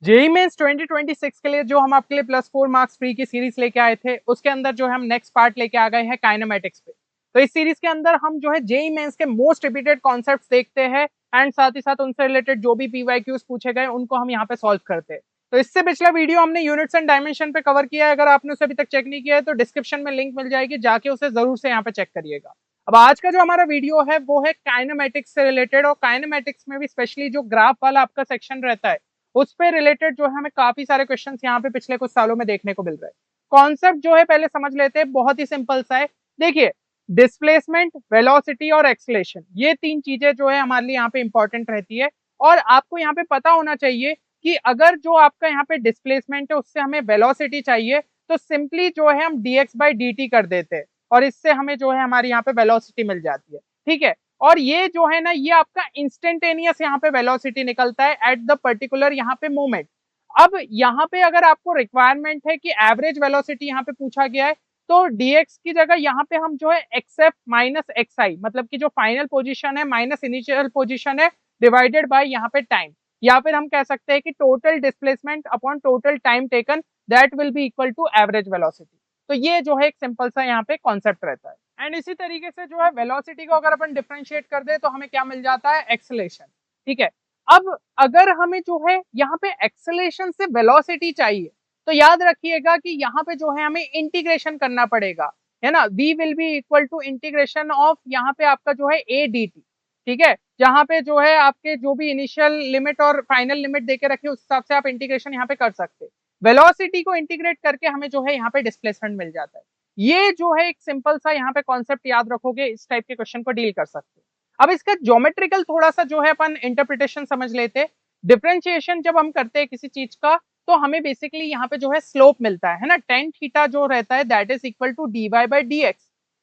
JEE mains 2026 के लिए जो हम आपके लिए +4 मार्क्स फ्री की सीरीज लेके आए थे, उसके अंदर जो है हम नेक्स्ट पार्ट लेके आ गए हैं काइनेमेटिक्स पे। तो इस सीरीज के अंदर हम जो है जेई मेंस के मोस्ट रिपीटेड कॉन्सेप्ट्स देखते हैं एंड साथ ही साथ उनसे रिलेटेड जो भी पीवाईक्यूज पूछे गए उनको हम यहाँ पे सॉल्व करते हैं। तो इससे पिछला वीडियो हमने यूनिट्स एंड डायमेंशन पे कवर किया है। अगर आपने उसे अभी तक चेक नहीं किया है तो डिस्क्रिप्शन में लिंक मिल जाएगी, जाके उसे जरूर से यहाँ पे चेक करिएगा। अब आज का जो हमारा वीडियो है वो है काइनेमेटिक्स से रिलेटेड, और काइनेमेटिक्स में भी स्पेशली जो ग्राफ वाला आपका सेक्शन रहता है उस पे रिलेटेड जो है हमें काफी सारे क्वेश्चंस यहाँ पे पिछले कुछ सालों में देखने को मिल रहे हैं। कॉन्सेप्ट जो है पहले समझ लेते हैं, बहुत ही सिंपल सा है। देखिए, डिस्प्लेसमेंट, वेलोसिटी और एक्सलेशन, ये तीन चीजें जो है हमारे लिए यहाँ पे इंपॉर्टेंट रहती है। और आपको यहाँ पे पता होना चाहिए कि अगर जो आपका यहाँ पे डिस्प्लेसमेंट है उससे हमें वेलोसिटी चाहिए तो सिंपली जो है हम dx/dt कर देते हैं और इससे हमें जो है हमारी यहाँ पे वेलोसिटी मिल जाती है। ठीक है, और ये जो है ना ये आपका इंस्टेंटेनियस यहाँ पे वेलोसिटी निकलता है एट द पर्टिकुलर यहाँ पे मोमेंट। अब यहाँ पे अगर आपको रिक्वायरमेंट है कि एवरेज वेलोसिटी यहाँ पे पूछा गया है तो dx की जगह यहाँ पे हम जो है xf माइनस xi, मतलब कि जो फाइनल पोजीशन है माइनस इनिशियल पोजीशन है डिवाइडेड बाय यहाँ पे टाइम, या फिर हम कह सकते हैं कि total displacement upon total time taken that will be equal to average velocity. तो ये जो है एक सिंपल सा यहाँ पे कॉन्सेप्ट रहता है। एंड इसी तरीके से जो है वेलोसिटी को अगर अपन डिफरेंशिएट कर दे तो हमें क्या मिल जाता है, एक्सेलेरेशन। ठीक है, अब अगर हमें जो है यहाँ पे एक्सेलेरेशन से वेलोसिटी चाहिए तो याद रखिएगा कि यहाँ पे जो है हमें इंटीग्रेशन करना पड़ेगा, है ना। v will be equal to integration of यहाँ पे आपका जो है a dt। ठीक है, जहाँ पे जो है आपके जो भी इनिशियल लिमिट और फाइनल लिमिट देके रखे उस हिसाब से आप इंटीग्रेशन यहाँ पे कर सकते हैं। वेलोसिटी को इंटीग्रेट करके हमें जो है यहाँ पे डिस्प्लेसमेंट मिल जाता है। ये जो है एक सिंपल सा यहाँ पे कॉन्सेप्ट याद रखोगे, इस टाइप के क्वेश्चन को डील कर सकते हैं। अब इसका ज्योमेट्रिकल थोड़ा सा जो है अपन इंटरप्रिटेशन समझ लेते। डिफरेंशिएशन जब हम करते हैं किसी चीज का तो हमें बेसिकली यहाँ पे जो है स्लोप मिलता है ना, टेन थीटा जो रहता है that is equal to dy/dx,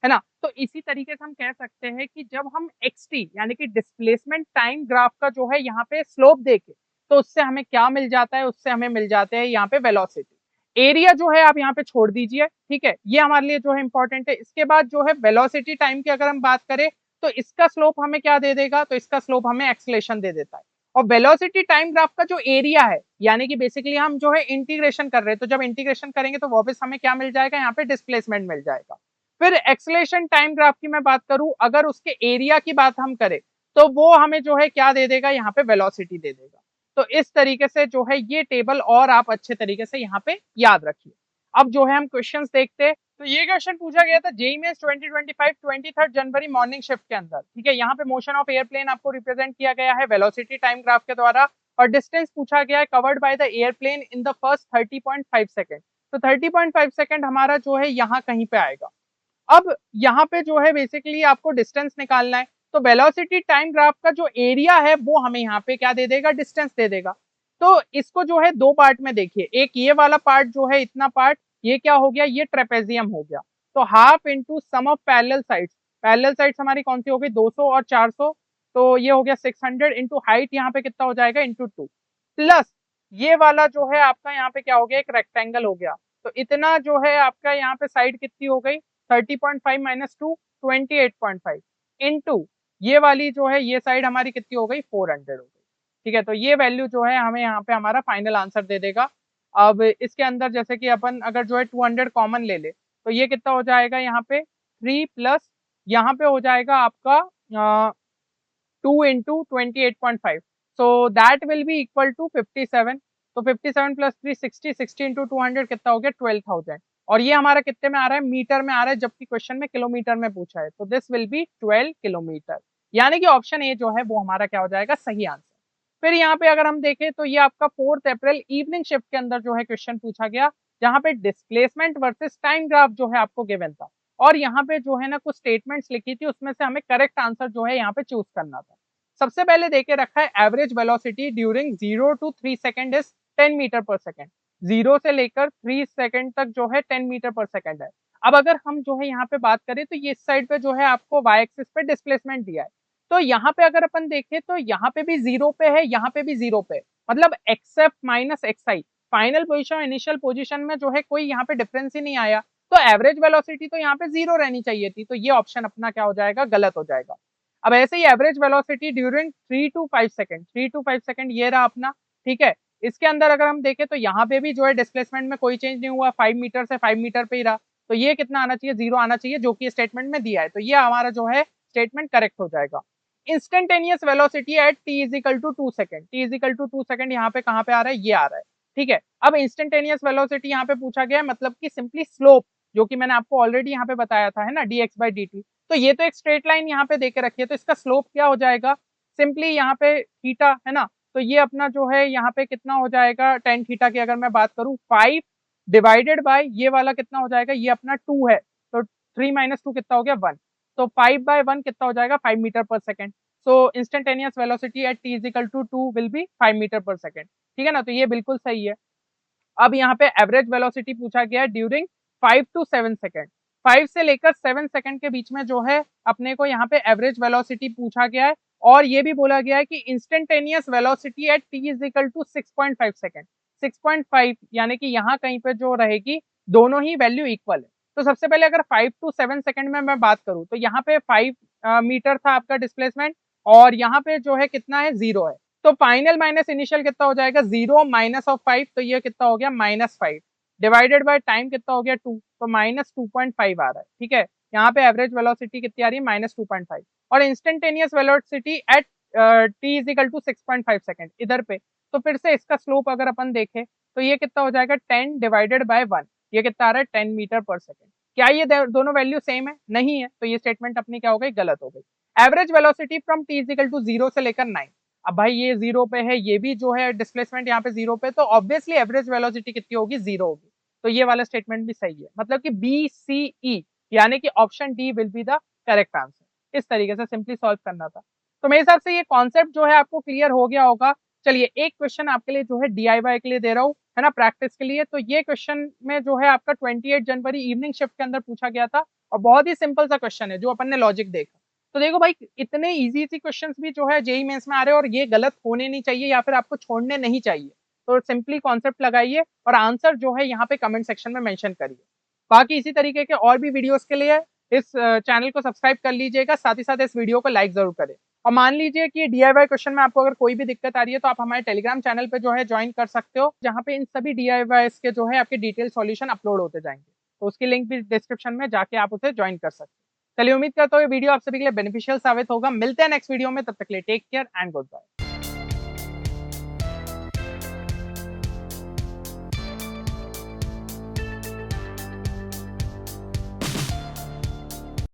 है ना। तो इसी तरीके से हम कह सकते हैं कि जब हम xt यानी कि डिस्प्लेसमेंट टाइम ग्राफ का जो है यहाँ पे स्लोप देखे तो उससे हमें क्या मिल जाता है, उससे हमें मिल जाते हैं यहाँ पे वेलोसिटी। एरिया जो है आप यहाँ पे छोड़ दीजिए, ठीक है, ये हमारे लिए जो है इंपॉर्टेंट है। इसके बाद जो है वेलोसिटी टाइम की अगर हम बात करें तो इसका स्लोप हमें क्या दे देगा, तो इसका स्लोप हमें एक्सेलेरेशन दे देता है। और वेलोसिटी टाइम ग्राफ का जो एरिया है यानी कि बेसिकली हम जो है इंटीग्रेशन कर रहे हैं, तो जब इंटीग्रेशन करेंगे तो वापस हमें क्या मिल जाएगा, यहाँ पे डिस्प्लेसमेंट मिल जाएगा। फिर एक्सेलेरेशन टाइम ग्राफ की मैं बात करूं, अगर उसके एरिया की बात हम करें तो वो हमें जो है क्या दे देगा, यहाँ पे वेलोसिटी दे देगा। तो इस तरीके से जो है ये टेबल और आप अच्छे तरीके से यहाँ पे याद रखिए। अब जो है हम क्वेश्चंस देखते हैं। तो ये क्वेश्चन पूछा गया था जेईई मेंस 2025 23 जनवरी मॉर्निंग शिफ्ट के अंदर। ठीक है, यहाँ पे मोशन ऑफ एयरप्लेन आपको रिप्रेजेंट किया गया है वेलोसिटी टाइम ग्राफ के द्वारा, और डिस्टेंस पूछा गया है covered by the airplane in the first 30.5 second. तो 30.5 सेकंड हमारा जो है यहाँ कहीं पे आएगा। अब यहाँ पे जो है बेसिकली आपको डिस्टेंस निकालना है, तो वेलोसिटी टाइम ग्राफ का जो एरिया है वो हमें यहाँ पे क्या दे देगा, डिस्टेंस दे देगा। तो इसको जो है दो पार्ट में देखिए, एक ये वाला पार्ट जो है इतना पार्ट, ये क्या हो गया, ये ट्रेपेजियम हो गया। तो half into sum of parallel sides, parallel sides हमारी कौन सी हो गई, 200 और 400, तो ये हो गया 600 इंटू हाइट यहाँ पे कितना हो जाएगा, इंटू 2, प्लस ये वाला जो है आपका यहाँ पे क्या हो गया, एक रेक्टेंगल हो गया। तो इतना जो है आपका यहाँ पे साइड कितनी हो गई, 30.5 माइनस 2 28.5 इंटू ये वाली जो है ये साइड हमारी कितनी हो गई, 400 हो गई। ठीक है, तो ये वैल्यू जो है हमें यहाँ पे हमारा फाइनल आंसर दे देगा। अब इसके अंदर जैसे कि अपन अगर जो है 200 कॉमन ले ले तो ये कितना हो जाएगा, यहाँ पे 3 प्लस यहाँ पे हो जाएगा आपका 2 into 28.5, so that will be equal to 57। तो 57 प्लस 3 60, 60 इंटू 200 कितना हो गया, 12,000। और ये हमारा कितने में आ रहा है, मीटर में आ रहा है, जबकि क्वेश्चन में किलोमीटर में पूछा है। तो दिस विल बी 12 किलोमीटर, यानी कि ऑप्शन ए जो है वो हमारा क्या हो जाएगा, सही आंसर। फिर यहाँ पे अगर हम देखें तो ये आपका 4 अप्रैल इवनिंग शिफ्ट के अंदर जो है क्वेश्चन पूछा गया, जहाँ पे डिस्प्लेसमेंट वर्सेस टाइम ग्राफ जो है आपको गिवन था, और यहाँ पे जो है ना कुछ स्टेटमेंट्स लिखी थी, उसमें से हमें करेक्ट आंसर जो है यहाँ पे चूज करना था। सबसे पहले देके रखा है average velocity during 0 to 3 second is 10 metre per second, 0 से लेकर 3 सेकंड तक जो है 10 मीटर पर सेकंड है। अब अगर हम जो है यहाँ पे बात करें तो ये इस साइड पे जो है आपको वाई एक्सिस पे डिस्प्लेसमेंट दिया है, तो यहाँ पे अगर अपन देखें तो यहाँ पे भी 0 पे है, यहाँ पे भी 0 पे, मतलब x f minus x i, final position initial position में जो है कोई यहाँ पे डिफरेंस ही नहीं आया, तो एवरेज वेलोसिटी तो यहाँ पे 0 रहनी चाहिए थी। तो ये ऑप्शन अपना क्या हो जाएगा, गलत हो जाएगा। अब ऐसे ही average velocity during 3 to 5 second, 3 to 5 second ये रहा अपना। ठीक है, इसके अंदर अगर हम देखें तो यहाँ पे भी जो है डिस्प्लेसमेंट में कोई चेंज नहीं हुआ, 5 मीटर से 5 मीटर पे ही रहा, तो ये कितना आना चाहिए, 0 आना चाहिए, जो कि स्टेटमेंट में दिया है। तो ये हमारा जो है स्टेटमेंट करेक्ट हो जाएगा। Instantaneous velocity at t is equal to 2 second, t is equal to 2 second यहाँ पे कहाँ पे आ रहा है, ये आ रहा है, ठीक है। अब इंस्टेंटेनियस वेलोसिटी यहाँ पे पूछा गया है, मतलब कि सिंपली स्लोप, जो कि मैंने आपको ऑलरेडी यहाँ पे बताया था, है ना, dx बाई dt। तो ये तो एक स्ट्रेट लाइन यहाँ पे देके रखी है, तो इसका स्लोप क्या हो जाएगा, सिंपली यहाँ पे थीटा, है ना, तो ये अपना जो है यहाँ पे कितना हो जाएगा, टेन थीटा की अगर मैं बात करूँ, 5 डिवाइडेड बाय ये वाला कितना हो जाएगा, ये अपना 2 है, तो 3 माइनस 2 कितना हो गया, 1, तो 5/1 कितना हो जाएगा, 5 metre per second. So instantaneous velocity at t is equal to 2 will be 5 metre per second, ठीक है ना, तो ये बिल्कुल सही है। अब यहाँ पे एवरेज वेलोसिटी पूछा गया है ड्यूरिंग 5 to 7 सेकेंड, 5 से लेकर 7 सेकेंड के बीच में जो है अपने को यहाँ पे एवरेज वेलोसिटी पूछा गया है, और ये भी बोला गया है कि instantaneous velocity at t is equal to 6.5 second, 6.5 यानी कि यहाँ कहीं पे जो रहेगी दोनों ही वैल्यू इक्वल है। तो सबसे पहले अगर 5 to 7 सेकेंड में मैं बात करूँ तो यहाँ पे 5 मीटर था आपका डिस्प्लेसमेंट, और यहाँ पे जो है कितना है, 0 है, तो फाइनल माइनस इनिशियल कितना हो जाएगा, 0 माइनस ऑफ 5, तो ये कितना हो गया, -5 डिवाइडेड बाय टाइम कितना हो गया, 2, तो -2.5 आ रहा है, ठीक है। यहाँ पे एवरेज वेलोसिटी कितनी आ रही है, -2.5, और instantaneous velocity at t is equal to 6.5 second इधर पे। तो फिर से इसका स्लोप अगर अपन देखें तो ये कितना हो जाएगा, 10 डिवाइडेड बाय 1, ये कितना आ रहा है, 10 मीटर पर सेकेंड। क्या ये दोनों वैल्यू सेम है, नहीं है, तो ये स्टेटमेंट अपनी क्या हो गई, गलत हो गई। Average velocity from t is equal to 0 से लेकर 9, अब भाई ये 0 पे है, ये भी जो है डिस्प्लेसमेंट यहाँ पे 0 पे, तो ऑब्वियसली एवरेज वेलोसिटी कितनी होगी, 0 होगी, तो ये वाला स्टेटमेंट भी सही है, मतलब कि बी सी ई यानी कि option D will be the correct answer. इस तरीके से सिंपली सॉल्व करना था। तो मेरे हिसाब से ये कॉन्सेप्ट जो है आपको क्लियर हो गया होगा। चलिए एक क्वेश्चन आपके लिए जो है DIY के लिए दे रहा हूँ, है ना, प्रैक्टिस के लिए। तो ये क्वेश्चन में जो है आपका 28 जनवरी इवनिंग शिफ्ट के अंदर पूछा गया था, और बहुत ही सिंपल सा क्वेश्चन है जो अपन ने लॉजिक देखा। तो देखो भाई, इतने इजी सी क्वेश्चंस भी जो है जेईई मेंस में आ रहे हैं, और ये गलत होने नहीं चाहिए या फिर आपको छोड़ने नहीं चाहिए। तो सिंपली कॉन्सेप्ट लगाइए और आंसर जो है यहाँ पे कमेंट सेक्शन में मेंशन करिए। बाकी इसी तरीके के और भी वीडियोस के लिए इस चैनल को सब्सक्राइब कर लीजिएगा, साथ ही साथ इस वीडियो को लाइक जरूर करें। और मान लीजिए कि DIY क्वेश्चन में आपको अगर कोई भी दिक्कत आ रही है तो आप हमारे टेलीग्राम चैनल पे जो है ज्वाइन कर सकते हो, जहाँ पे इन सभी DIYs के जो है आपके डिटेल सॉल्यूशन अपलोड होते जाएंगे। तो उसकी लिंक भी डिस्क्रिप्शन में जाके आप उसे ज्वाइन कर सकते हो। चलिए उम्मीद करता हूँ ये वीडियो आप सभी के लिए बेनिफिशियल साबित होगा। मिलते हैं नेक्स्ट वीडियो में, तब तक के लिए take care and good bye.